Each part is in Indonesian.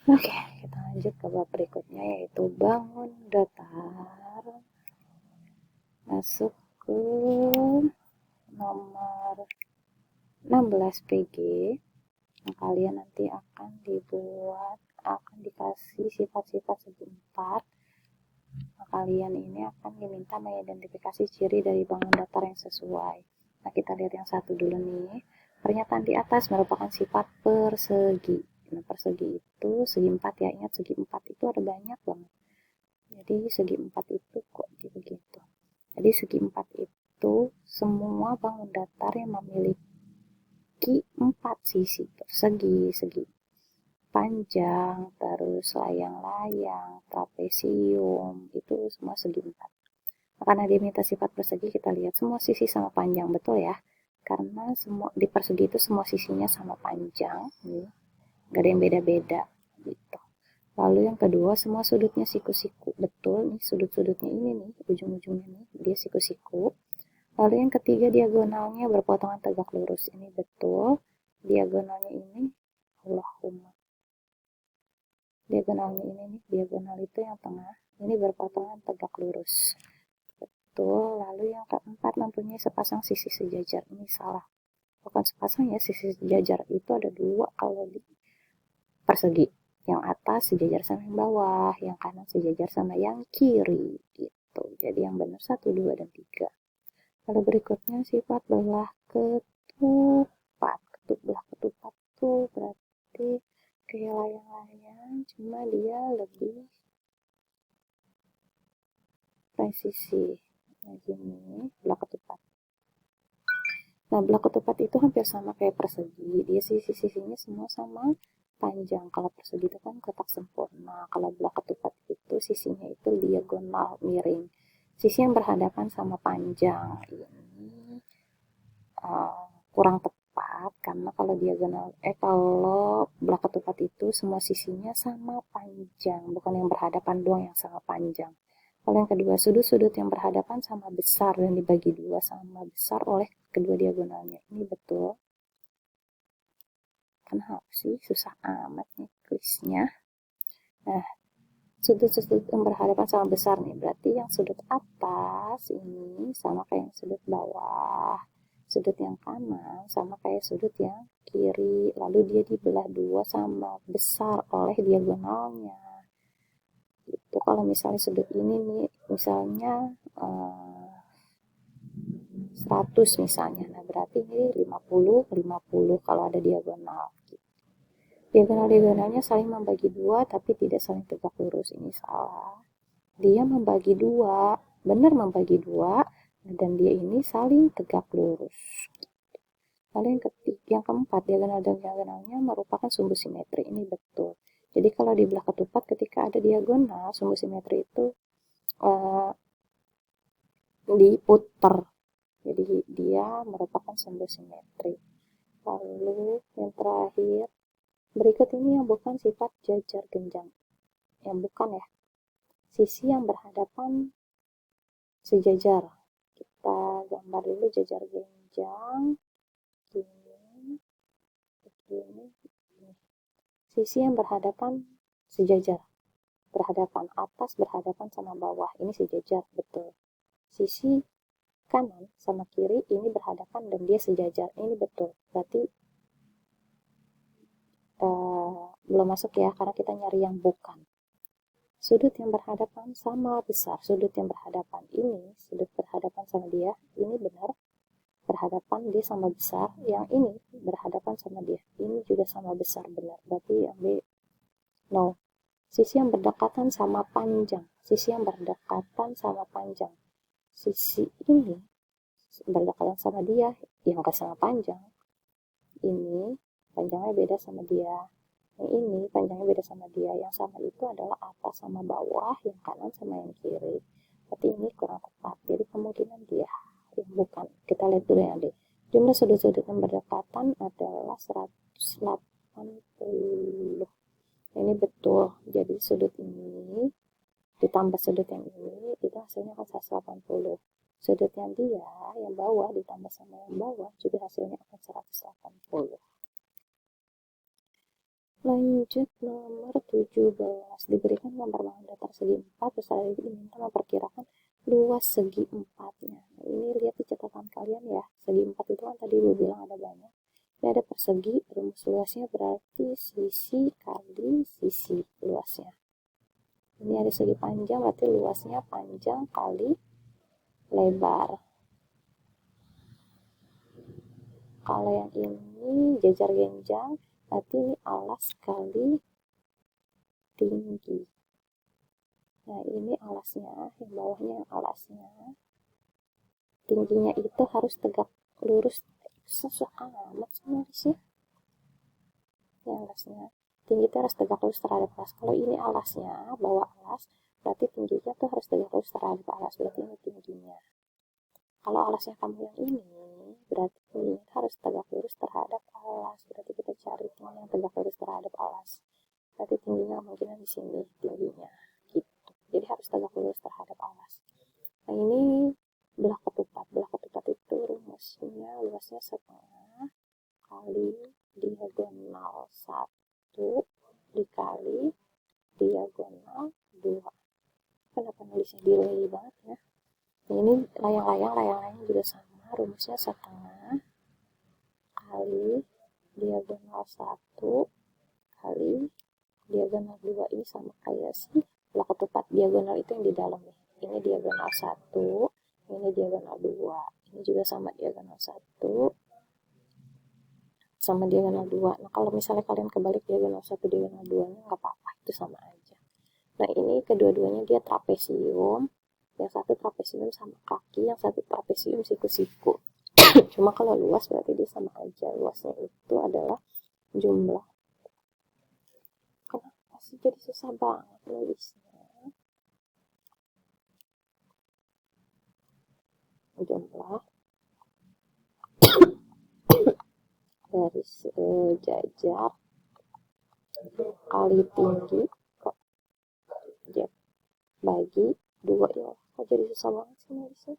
Oke, kita lanjut ke bab berikutnya yaitu bangun datar. Masuk ke nomor 16 PG. Nah, kalian nanti akan dikasih sifat-sifat segi 4. Nah, kalian ini akan diminta mengidentifikasi ciri dari bangun datar yang sesuai. Nah, kita lihat yang satu dulu nih. Pernyataan di atas merupakan sifat persegi. Nah, persegi itu segi 4 ya. Ingat segi 4 itu ada banyak banget. Jadi segi 4 itu kok begitu. Jadi segi 4 itu semua bangun datar yang memiliki 4 sisi persegi, segi panjang, terus layang-layang, trapesium, itu semua segi 4. Karena dia minta sifat persegi, kita lihat semua sisi sama panjang, betul ya? Karena semua di persegi itu semua sisinya sama panjang, nih. Gak ada yang beda-beda, gitu. Lalu yang kedua, semua sudutnya siku-siku, betul nih sudut-sudutnya ini nih, ujung-ujungnya nih, dia siku-siku. Lalu yang ketiga, diagonalnya berpotongan tegak lurus, ini betul. Diagonalnya ini, Allahumma. Diagonalnya ini nih, diagonal itu yang tengah, ini berpotongan tegak lurus. Betul. Lalu yang keempat, mempunyai sepasang sisi sejajar. Ini salah. Bukan sepasang ya, sisi sejajar itu ada dua kalau di persegi. Yang atas sejajar sama yang bawah, yang kanan sejajar sama yang kiri. Gitu. Jadi yang benar 1, 2, dan 3. Lalu berikutnya sifat belah ketupat. Belah ketupat tuh berarti kayak layang-layang, cuma dia lebih presisi. Nah, gini, belah ketupat. Nah, belah ketupat itu hampir sama kayak persegi. Dia sisi-sisinya semua sama panjang. Kalau persegi itu kan kotak sempurna. Kalau belah ketupat itu sisinya itu diagonal miring. Sisi yang berhadapan sama panjang ini kurang tepat karena kalau belah ketupat itu semua sisinya sama panjang, bukan yang berhadapan doang yang sama panjang. Kalau yang kedua, sudut-sudut yang berhadapan sama besar dan dibagi dua sama besar oleh kedua diagonalnya. Ini betul. Kenapa sih? Susah amat nih tulisnya. Nah, sudut-sudut yang berhadapan sama besar nih. Berarti yang sudut atas ini sama kayak yang sudut bawah. Sudut yang kanan sama kayak sudut yang kiri. Lalu dia dibelah dua sama besar oleh diagonalnya. Itu kalau misalnya sudut ini nih, misalnya 100 misalnya. Nah, berarti ini 50, 50 kalau ada diagonal. Diagonal-diagonalnya saling membagi dua tapi tidak saling tegak lurus. Ini salah. Dia membagi dua, benar membagi dua, dan dia ini saling tegak lurus. Lalu yang keempat, diagonal dan diagonalnya merupakan sumbu simetri. Ini betul. Jadi kalau di belah ketupat ketika ada diagonal, sumbu simetri itu diputar. Jadi dia merupakan sumbu simetri. Lalu yang terakhir, berikut ini yang bukan sifat jajar genjang. Yang bukan ya. Sisi yang berhadapan sejajar. Kita gambar dulu jajar genjang. Gini, begini, begini. Sisi yang berhadapan sejajar. Berhadapan atas berhadapan sama bawah. Ini sejajar, betul. Sisi kanan sama kiri ini berhadapan dan dia sejajar. Ini betul. Berarti belum masuk ya karena kita nyari yang bukan. Sudut yang berhadapan sama besar. Sudut yang berhadapan ini, sudut berhadapan sama dia, ini benar. Berhadapan dia sama besar. Yang ini berhadapan sama dia. Ini juga sama besar, benar. Berarti yang B, no. Sisi yang berdekatan sama panjang. Sisi yang berdekatan sama panjang. Sisi ini berdekatan sama dia, yang gak sama panjang. Ini panjangnya beda sama dia. Yang ini panjangnya beda sama dia. Yang sama itu adalah atas sama bawah, yang kanan sama yang kiri. Berarti ini kurang tepat. Jadi kemungkinan dia yang bukan. Kita lihat dulu ya deh. Jumlah sudut-sudut yang berdekatan adalah 180. Ini betul. Jadi sudut ini ditambah sudut yang ini, itu hasilnya akan 180. Sudut yang dia, yang bawah ditambah sama yang bawah, juga hasilnya akan 180. Lanjut nomor 17. Diberikan gambar bahan datar segi 4, peserta diminta memperkirakan luas segi 4-nya. Nah, ini lihat di catatan kalian ya. Segi 4 itu kan tadi gue bilang ada banyak. Ini ada persegi, rumus luasnya berarti sisi kali sisi luasnya. Ini ada segi panjang, berarti luasnya panjang kali lebar. Kalau yang ini jajar genjang, berarti ini alas kali tinggi. Nah, ini alasnya, yang bawahnya alasnya. Tingginya itu harus tegak lurus. Susah amat sih. Ini alasnya. Tinggi itu harus tegak lurus terhadap alas. Kalau ini alasnya, bawah alas, berarti tingginya tuh harus tegak lurus terhadap alas. Berarti ini tingginya. Kalau alasnya kamu yang ini, berarti tingginya harus tegak lurus terhadap alas. Berarti kita cari tinggi yang tegak lurus terhadap alas. Berarti tingginya kemungkinan di sini tingginya. Gitu. Jadi harus tegak lurus terhadap alas. Nah, ini belah ketupat. Belah ketupat itu rumusnya luasnya setengah kali diagonal 1 dikali diagonal 2. Kenapa nulisnya delay banget ya? Nah, ini layang-layang juga sama. Rumusnya setengah kali diagonal 1 kali diagonal 2. Ini sama kayak sih belah ketupat. Diagonal itu yang di dalam nih. Ini diagonal 1, ini diagonal 2. Ini juga sama diagonal 1 sama diagonal 2. Nah, kalau misalnya kalian kebalik diagonal 1 diagonal 2 nya nggak apa-apa, itu sama aja. Nah, ini kedua-duanya dia trapesium. Yang satu trapesium sama kaki, yang satu trapesium siku-siku. Cuma kalau luas berarti dia sama aja. Luasnya itu adalah jumlah. Kenapa sih jadi susah banget nulisnya? Jumlah dari sejajar kali tinggi kok bagi 2 ya. Kok jadi susah banget sih nulisnya?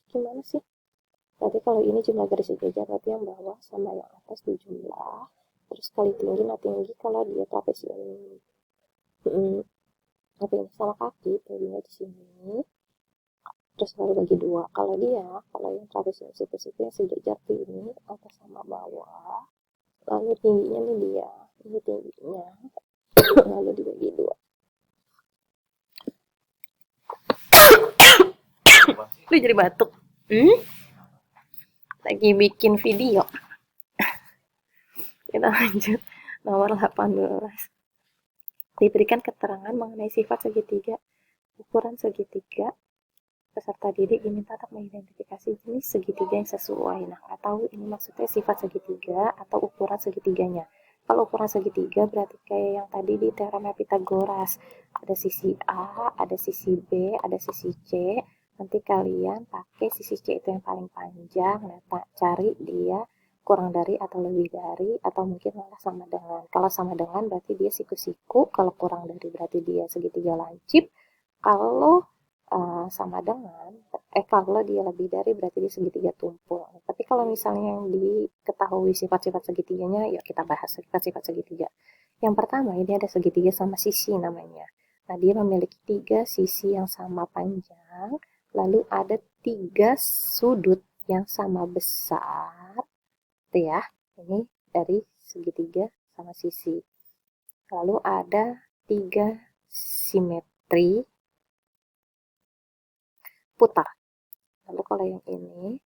Gimana sih? Berarti kalau ini jumlah garis sejajar, berarti yang bawah sama yang atas dijumlah. Terus kali tinggi, nah tinggi kalau dia trapesium apa ini sama kaki, tingginya di sini. Terus lalu bagi 2. Kalau yang trapesium siku-siku yang sejajar tuh ini atas sama bawah. Lalu tingginya nih dia, ini tingginya. Lalu dibagi 2. Lu jadi batuk. Lagi bikin video. Kita lanjut nomor 18. Diberikan keterangan mengenai sifat segitiga, ukuran segitiga. Peserta didik diminta untuk mengidentifikasi jenis segitiga yang sesuai. Nah, nggak tahu ini maksudnya sifat segitiga atau ukuran segitiganya. Kalau ukuran segitiga berarti kayak yang tadi di teorema Pythagoras. Ada sisi A, ada sisi B, ada sisi C. Nanti kalian pakai sisi C itu yang paling panjang. Nah, cari dia kurang dari atau lebih dari, atau mungkin malah sama dengan. Kalau sama dengan berarti dia siku-siku. Kalau kurang dari berarti dia segitiga lancip. Kalau sama dengan, kalau dia lebih dari berarti dia segitiga tumpul. Tapi kalau misalnya yang diketahui sifat-sifat segitiganya, yuk kita bahas sifat-sifat segitiga. Yang pertama, ini ada segitiga sama sisi namanya. Nah, dia memiliki 3 sisi yang sama panjang, lalu ada 3 sudut yang sama besar. Itu ya, ini dari segitiga sama sisi. Lalu ada 3 simetri putar. Lalu kalau yang ini,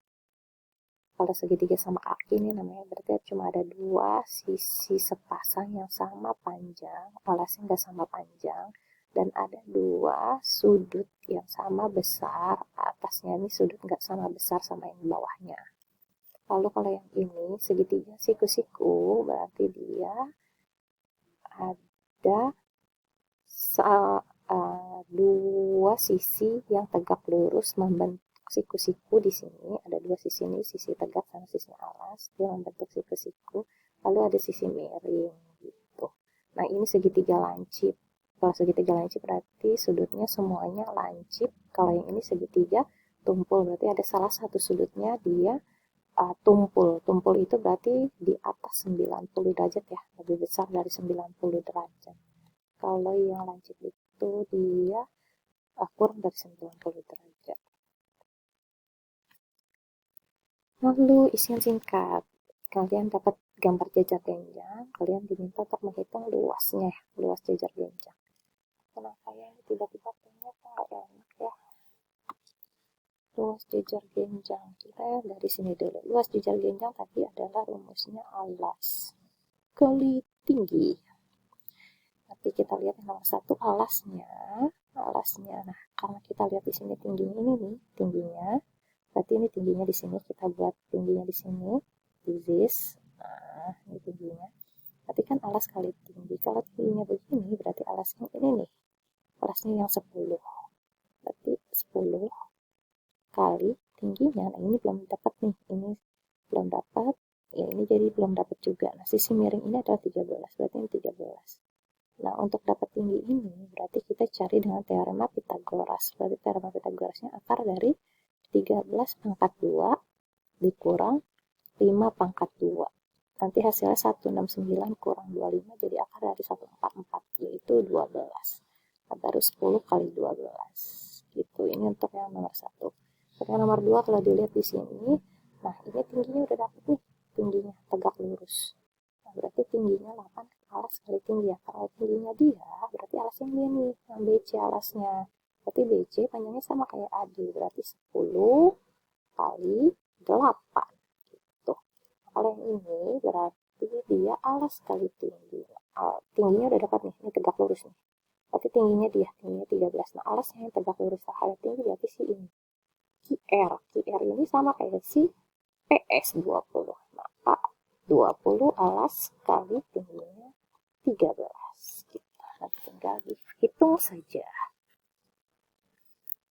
kalau segitiga sama kaki ini namanya berarti cuma ada 2 sisi sepasang yang sama panjang, alasnya nggak sama panjang, dan ada 2 sudut yang sama besar, atasnya ini sudut nggak sama besar sama yang bawahnya. Lalu kalau yang ini segitiga siku-siku berarti dia ada 2 sisi yang tegak lurus membentuk siku-siku. Di sini ada 2 sisi, ini sisi tegak sama sisi alas, dia membentuk siku-siku. Lalu ada sisi miring gitu. Nah, ini segitiga lancip. Kalau segitiga lancip berarti sudutnya semuanya lancip. Kalau yang ini segitiga tumpul berarti ada salah satu sudutnya dia tumpul itu berarti di atas 90 derajat ya, lebih besar dari 90 derajat. Kalau yang lancip itu dia kurang dari 90 derajat. Lalu isian singkat, kalian dapat gambar jajar genjang, kalian diminta untuk menghitung luasnya, luas jajar genjang. Kenapa ya tiba-tiba kayaknya nggak enak ya? Luas jajar genjang, kita dari sini dulu. Luas jajar genjang tadi adalah rumusnya alas kali tinggi. Nanti kita lihat yang nomor 1 alasnya. Nah karena kita lihat di sini tingginya ini nih, tingginya. Berarti ini tingginya di sini, kita buat tingginya di sini. This. Nah, ini tingginya. Berarti kan alas kali tinggi. Kalau tingginya begini, berarti alasnya ini nih. Alasnya yang 10. Berarti 10 kali tingginya. Nah, ini belum dapat nih. Ini belum dapat. Ya, ini jadi belum dapat juga. Nah, sisi miring ini adalah 13. Berarti ini 13. Nah, untuk dapat tinggi ini, berarti kita cari dengan teorema Pitagoras. Berarti teorema Pitagorasnya akar dari 13 pangkat 2 dikurang 5 pangkat 2. Nanti hasilnya 169 kurang 25, jadi akar dari 144, yaitu 12. Nah, baru 10 kali 12. Gitu, ini untuk yang nomor 1. Untuk yang nomor 2, kalau dilihat di sini, nah ini tingginya udah dapet nih, tingginya tegak lurus. Nah, berarti tingginya 8 alas kali tinggi ya. Kalau tingginya dia, berarti alasnya dia nih, yang BC alasnya. Berarti BC panjangnya sama kayak AD, berarti 10 kali 8. Gitu. Kalau yang ini berarti dia alas kali tinggi. Tingginya udah dapat nih, ini tegak lurus nih. Berarti tingginya 13. Nah, alasnya yang tegak lurus hal tinggi berarti si ini. QR ini sama kayak si PS 20. Maka 20 alas kali tingginya 13. Kita nanti tinggal dihitung saja.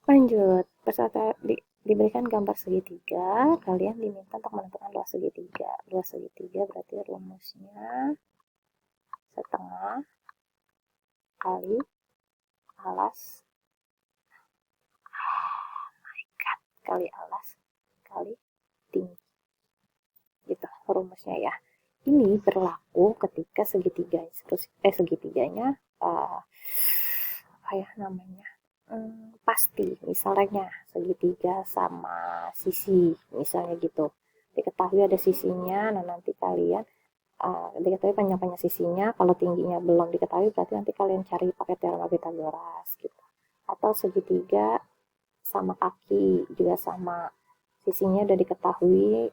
Lanjut, peserta diberikan gambar segitiga, kalian diminta untuk menentukan luas segitiga. Luas segitiga berarti rumusnya setengah kali alas kali alas kali tinggi. Gitu rumusnya ya. Ini berlaku ketika segitiganya apa ya namanya? Pasti, misalnya segitiga sama sisi, misalnya gitu. Diketahui ada sisinya, nah nanti kalian diketahui panjang-panjang sisinya, kalau tingginya belum diketahui berarti nanti kalian cari pakai teorema Pitagoras gitu. Atau segitiga sama kaki juga sama, sisinya udah diketahui,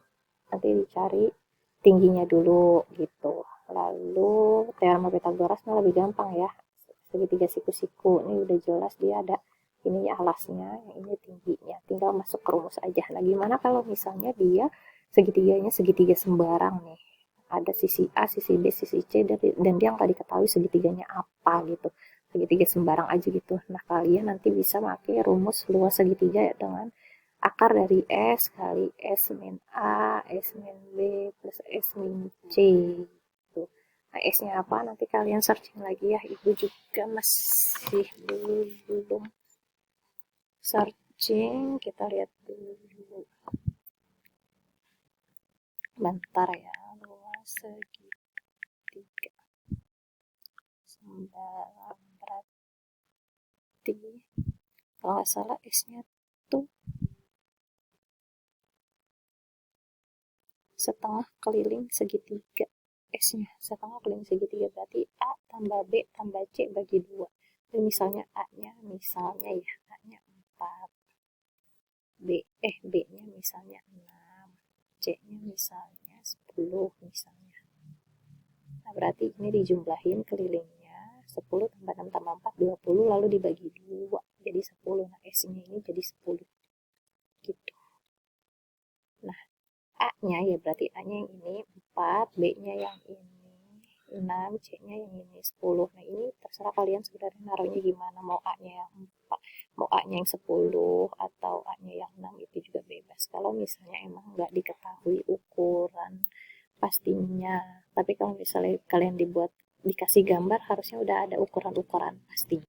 nanti dicari tingginya dulu gitu. Lalu teorema Pitagoras lebih gampang ya, segitiga siku-siku ini udah jelas dia ada ininya alasnya, yang ini tingginya, tinggal masuk ke rumus aja. Nah gimana kalau misalnya dia segitiganya segitiga sembarang nih, ada sisi A, sisi B, sisi C, dan dia nggak diketahui segitiganya apa gitu, segitiga sembarang aja gitu. Nah kalian nanti bisa pakai rumus luas segitiga ya, dengan akar dari S kali S min A, S min B, plus S min C gitu. Nah, S-nya apa? Nanti kalian searching lagi ya. Ibu juga masih belum searching. Kita lihat dulu. Bentar ya. Luas segitiga sembarang berarti kalau nggak salah S-nya tuh setengah keliling segitiga. S-nya setengah keliling segitiga berarti A tambah B tambah C bagi 2. Dan misalnya A-nya ya, A-nya 4. B-nya misalnya 6. C-nya misalnya 10 misalnya. Nah, berarti ini dijumlahin kelilingnya 10 tambah 6 tambah 4 20, lalu dibagi 2 jadi 10. Nah, S-nya ini jadi 10. Gitu. Nah, A-nya ya berarti A-nya yang ini 4, B-nya yang ini 6, C-nya yang ini 10. Nah, ini terserah kalian sebenarnya naruhnya gimana, mau A-nya yang 4, mau A-nya yang 10 atau A-nya yang 6, itu juga bebas. Kalau misalnya emang nggak diketahui ukuran pastinya. Tapi kalau misalnya kalian dikasih gambar, harusnya udah ada ukuran-ukuran pasti.